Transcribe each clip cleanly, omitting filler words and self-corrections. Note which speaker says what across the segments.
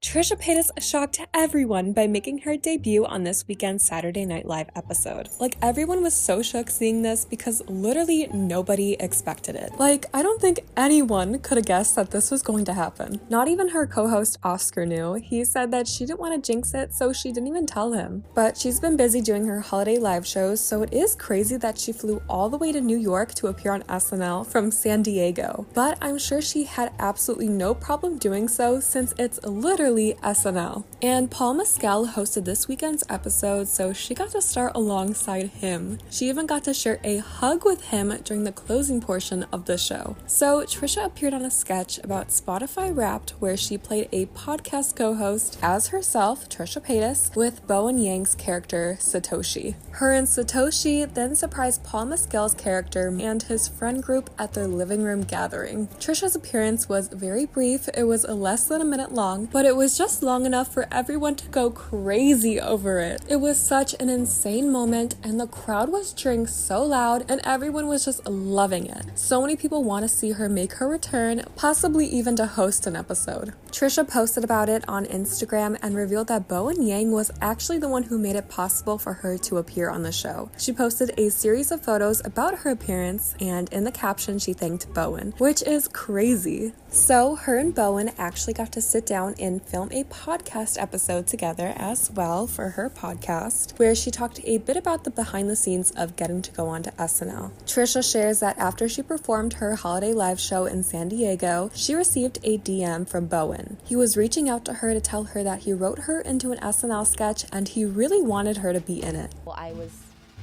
Speaker 1: Trisha Paytas shocked everyone by making her debut on this weekend's Saturday Night Live episode. Like, everyone was so shook seeing this because literally nobody expected it. Like, I don't think anyone could have guessed that this was going to happen. Not even her co-host Oscar knew. He said that she didn't want to jinx it, so she didn't even tell him. But she's been busy doing her holiday live shows, so it is crazy that she flew all the way to New York to appear on SNL from San Diego. But I'm sure she had absolutely no problem doing so since it's literally SNL. And Paul Mescal hosted this weekend's episode, so she got to start alongside him. She even got to share a hug with him during the closing portion of the show. So Trisha appeared on a sketch about Spotify Wrapped where she played a podcast co-host as herself, Trisha Paytas, with Bowen Yang's character, Satoshi. Her and Satoshi then surprised Paul Mescal's character and his friend group at their living room gathering. Trisha's appearance was very brief. It was less than a minute long, but it was just long enough for everyone to go crazy over it. It was such an insane moment, and the crowd was cheering so loud, and everyone was just loving it. So many people want to see her make her return, possibly even to host an episode. Trisha posted about it on Instagram and revealed that Bowen Yang was actually the one who made it possible for her to appear on the show. She posted a series of photos about her appearance, and in the caption she thanked Bowen, which is crazy. So her and Bowen actually got to sit down and film a podcast episode together as well for her podcast, where she talked a bit about the behind the scenes of getting to go on to SNL. Trisha shares that after she performed her holiday live show in San Diego, she received a DM from Bowen. He was reaching out to her to tell her that he wrote her into an SNL sketch and he really wanted her to be in it.
Speaker 2: Well,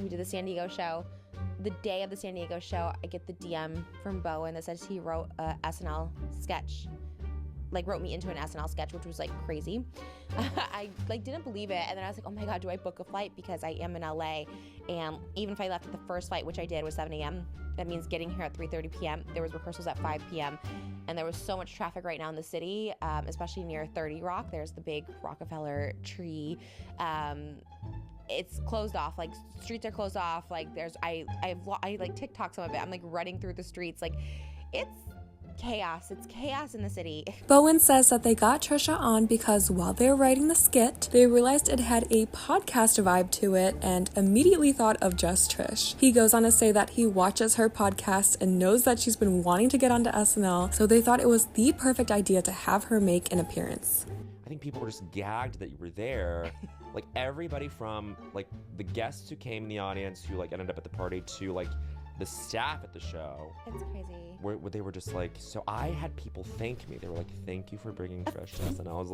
Speaker 2: we did the San Diego show. The day of the San Diego show, I get the DM from Bowen that says he wrote a SNL sketch. Wrote me into an SNL sketch, which was crazy. I didn't believe it, and then I was like, oh my god, do I book a flight, because I am in LA, and even if I left at the first flight, which I did, was 7 a.m., that means getting here at 3:30 p.m. There was rehearsals at 5 p.m. and there was so much traffic right now in the city, especially near 30 Rock. There's the big Rockefeller tree. It's closed off, streets are closed off. I TikTok some of it. I'm running through the streets. It's chaos. It's chaos in the city.
Speaker 1: Bowen says that they got Trisha on because while they were writing the skit, they realized it had a podcast vibe to it and immediately thought of Just Trish. He goes on to say that he watches her podcast and knows that she's been wanting to get onto SNL, so they thought it was the perfect idea to have her make an appearance.
Speaker 3: I think people were just gagged that you were there. Everybody from the guests who came in the audience who ended up at the party to the staff at the show.
Speaker 2: It's crazy.
Speaker 3: Where they were just so I had people thank me. They were thank you for bringing Trish to us. And I was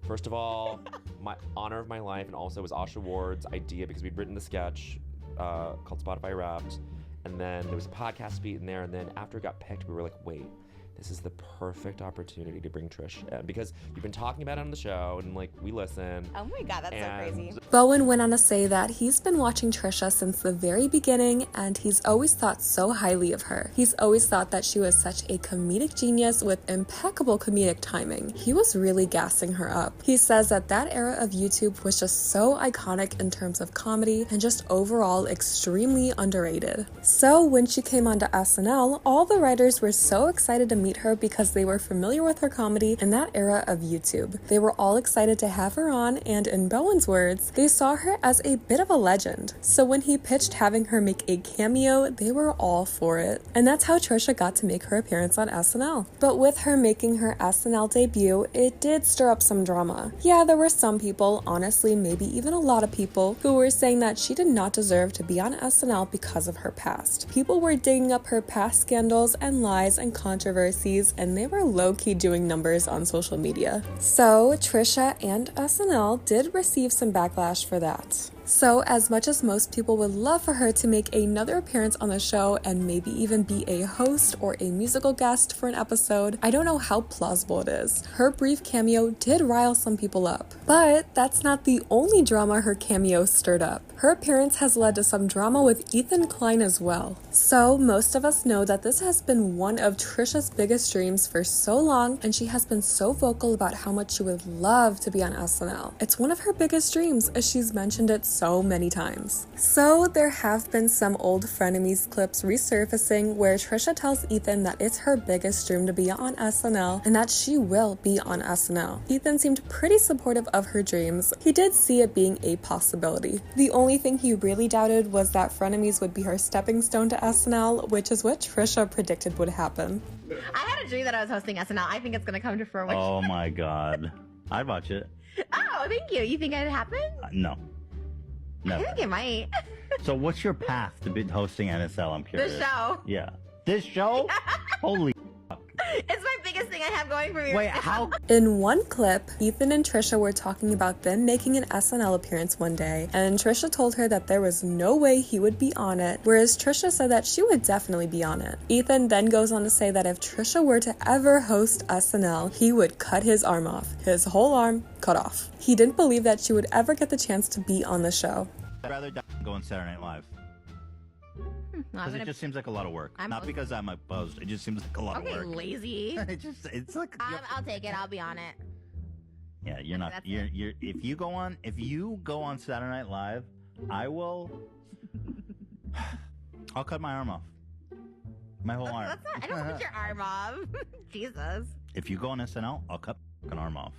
Speaker 3: first of all, my honor of my life, and also it was Asha Ward's idea because we'd written the sketch called Spotify Wrapped, and then there was a podcast beat in there, and then after it got picked, we were wait, this is the perfect opportunity to bring Trish in, because you've been talking about it on the show and we listen.
Speaker 2: Oh my god, that's so crazy.
Speaker 1: Bowen went on to say that he's been watching Trisha since the very beginning and he's always thought so highly of her. He's always thought that she was such a comedic genius with impeccable comedic timing. He was really gassing her up. He says that era of YouTube was just so iconic in terms of comedy and just overall extremely underrated. So when she came onto SNL, all the writers were so excited to meet her because they were familiar with her comedy in that era of YouTube. They were all excited to have her on, and in Bowen's words, they saw her as a bit of a legend. So when he pitched having her make a cameo, they were all for it. And that's how Trisha got to make her appearance on SNL. But with her making her SNL debut, it did stir up some drama. Yeah, there were some people, honestly maybe even a lot of people, who were saying that she did not deserve to be on SNL because of her past. People were digging up her past scandals and lies and controversies, and they were low-key doing numbers on social media. So Trisha and SNL did receive some backlash for that. So as much as most people would love for her to make another appearance on the show and maybe even be a host or a musical guest for an episode, I don't know how plausible it is. Her brief cameo did rile some people up. But that's not the only drama her cameo stirred up. Her appearance has led to some drama with Ethan Klein as well. So most of us know that this has been one of Trisha's biggest dreams for so long, and she has been so vocal about how much she would love to be on SNL. It's one of her biggest dreams, as she's mentioned it so many times. So there have been some old frenemies clips resurfacing where Trisha tells Ethan that it's her biggest dream to be on SNL and that she will be on SNL. Ethan seemed pretty supportive of her dreams. He did see it being a possibility. The only thing he really doubted was that frenemies would be her stepping stone to SNL, which is what Trisha predicted would happen.
Speaker 2: I had a dream that I was hosting SNL. I think it's gonna come to fruition.
Speaker 4: Oh my god. I'd watch it.
Speaker 2: Oh, thank you. You think it'd happen?
Speaker 4: No.
Speaker 2: I
Speaker 4: Never.
Speaker 2: think it might.
Speaker 4: So what's your path to be hosting NSL? I'm curious.
Speaker 2: The show.
Speaker 4: Yeah. This show? Holy
Speaker 2: It's my biggest thing I have going for me.
Speaker 4: Wait,
Speaker 2: right now.
Speaker 4: how?
Speaker 1: In one clip, Ethan and Trisha were talking about them making an SNL appearance one day, and Trisha told her that there was no way he would be on it, whereas Trisha said that she would definitely be on it. Ethan then goes on to say that if Trisha were to ever host SNL, he would cut his arm off. His whole arm cut off. He didn't believe that she would ever get the chance to be on the show.
Speaker 4: I'd rather die than go on Saturday Night Live. Because it just seems like a lot of work. Not because I'm opposed. It just seems like a lot of work.
Speaker 2: Lazy.
Speaker 4: It's like
Speaker 2: I'll take it. I'll be on it.
Speaker 4: yeah, you're not.
Speaker 2: That's
Speaker 4: You're. If you go on Saturday Night Live, I will. I'll cut my arm off. My whole arm.
Speaker 2: That's not, I don't put your arm off. Jesus.
Speaker 4: If you go on SNL, I'll cut an arm off.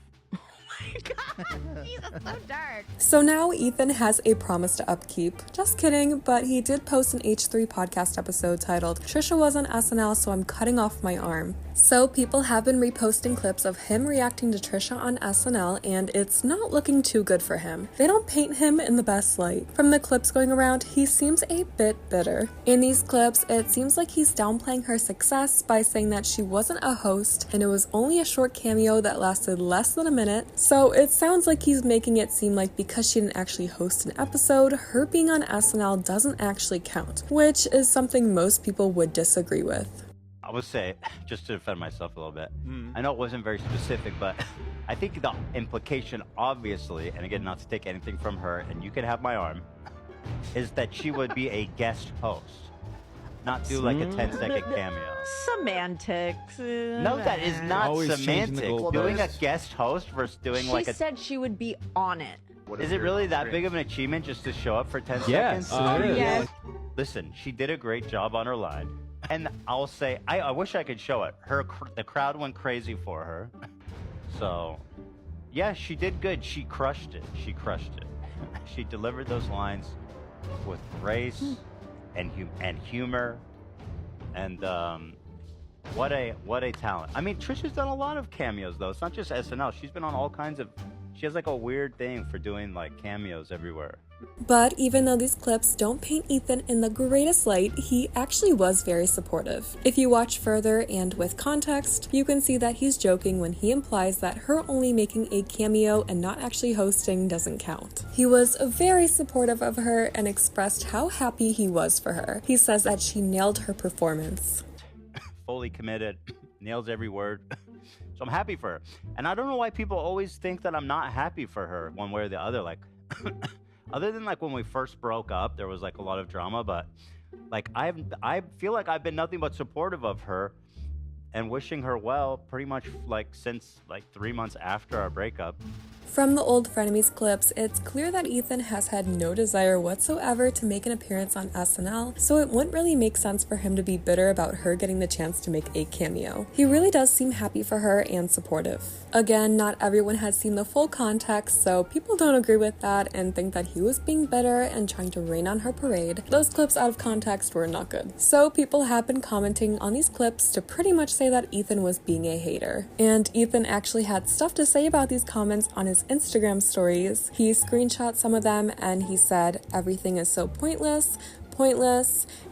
Speaker 2: God, Jesus, so dark.
Speaker 1: So now Ethan has a promise to upkeep. Just kidding, but he did post an H3 podcast episode titled, "Trisha was on SNL, so I'm cutting off my arm." So people have been reposting clips of him reacting to Trisha on SNL, and it's not looking too good for him. They don't paint him in the best light. From the clips going around, he seems a bit bitter. In these clips, it seems like he's downplaying her success by saying that she wasn't a host, and it was only a short cameo that lasted less than a minute. So it sounds like he's making it seem like because she didn't actually host an episode, her being on SNL doesn't actually count, which is something most people would disagree with.
Speaker 4: I would say, just to defend myself a little bit, I know it wasn't very specific, but I think the implication, obviously, and again, not to take anything from her, and you can have my arm, is that she would be a guest host, not do like a 10-second cameo.
Speaker 5: Semantics.
Speaker 4: No, that is not
Speaker 6: Always changing the
Speaker 4: semantic. Doing a
Speaker 6: goalposts.
Speaker 4: guest host versus doing
Speaker 5: She
Speaker 4: like a...
Speaker 5: said she would be on it.
Speaker 4: Is it really that big of an achievement just to show up for 10
Speaker 6: Yes.
Speaker 4: seconds?
Speaker 6: It is.
Speaker 5: yes.
Speaker 4: Listen, she did a great job on her line. And I'll say, I wish I could show it. The crowd went crazy for her. So, yeah, she did good. She crushed it. She crushed it. She delivered those lines with grace and humor. And what a talent. I mean, Trisha's done a lot of cameos, though. It's not just SNL. She's been on all kinds of... She has like a weird thing for doing like cameos everywhere.
Speaker 1: But even though these clips don't paint Ethan in the greatest light, he actually was very supportive. If you watch further and with context, you can see that he's joking when he implies that her only making a cameo and not actually hosting doesn't count. He was very supportive of her and expressed how happy he was for her. He says that she nailed her performance.
Speaker 4: Fully committed, nails every word. So I'm happy for her. And I don't know why people always think that I'm not happy for her one way or the other. Like, other than like when we first broke up, there was like a lot of drama, but like I feel like I've been nothing but supportive of her and wishing her well pretty much like since like 3 months after our breakup.
Speaker 1: From the old frenemies clips, it's clear that Ethan has had no desire whatsoever to make an appearance on SNL, so it wouldn't really make sense for him to be bitter about her getting the chance to make a cameo. He really does seem happy for her and supportive. Again, not everyone has seen the full context, so people don't agree with that and think that he was being bitter and trying to rain on her parade. Those clips out of context were not good. So people have been commenting on these clips to pretty much say that Ethan was being a hater. And Ethan actually had stuff to say about these comments on his Instagram stories. He screenshot some of them and he said, "Everything is so pointless,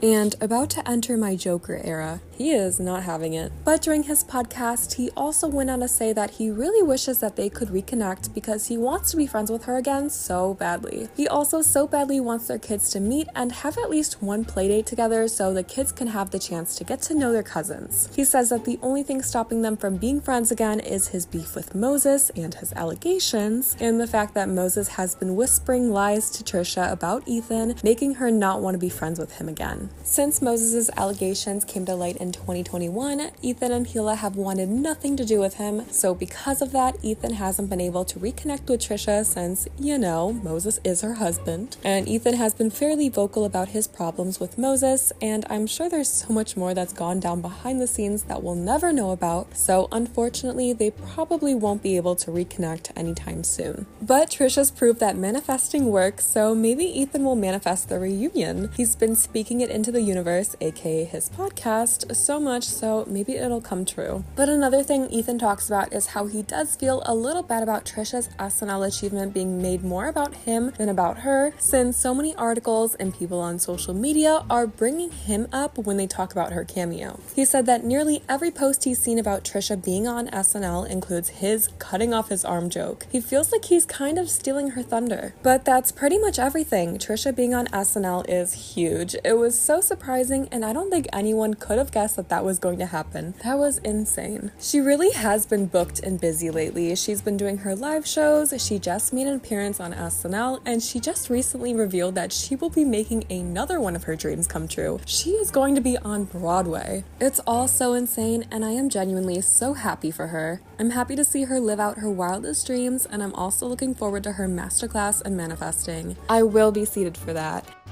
Speaker 1: and about to enter my Joker era." He is not having it. But during his podcast, he also went on to say that he really wishes that they could reconnect because he wants to be friends with her again so badly. He also so badly wants their kids to meet and have at least one playdate together so the kids can have the chance to get to know their cousins. He says that the only thing stopping them from being friends again is his beef with Moses and his allegations, and the fact that Moses has been whispering lies to Trisha about Ethan, making her not want to be friends with him again. Since Moses' allegations came to light in 2021, Ethan and Hila have wanted nothing to do with him, so because of that, Ethan hasn't been able to reconnect with Trisha since, you know, Moses is her husband. And Ethan has been fairly vocal about his problems with Moses, and I'm sure there's so much more that's gone down behind the scenes that we'll never know about, so unfortunately, they probably won't be able to reconnect anytime soon. But Trisha's proved that manifesting works, so maybe Ethan will manifest the reunion. He's been speaking it into the universe, aka his podcast, so much so maybe it'll come true. But another thing Ethan talks about is how he does feel a little bad about Trisha's SNL achievement being made more about him than about her, since so many articles and people on social media are bringing him up when they talk about her cameo. He said that nearly every post he's seen about Trisha being on SNL includes his cutting off his arm joke. He feels like he's kind of stealing her thunder. But that's pretty much everything. Trisha being on SNL is huge. It was so surprising, and I don't think anyone could have guessed that that was going to happen. That was insane. She really has been booked and busy lately. She's been doing her live shows, she just made an appearance on SNL, and she just recently revealed that she will be making another one of her dreams come true. She is going to be on Broadway. It's all so insane, and I am genuinely so happy for her. I'm happy to see her live out her wildest dreams, and I'm also looking forward to her masterclass in manifesting. I will be seated for that.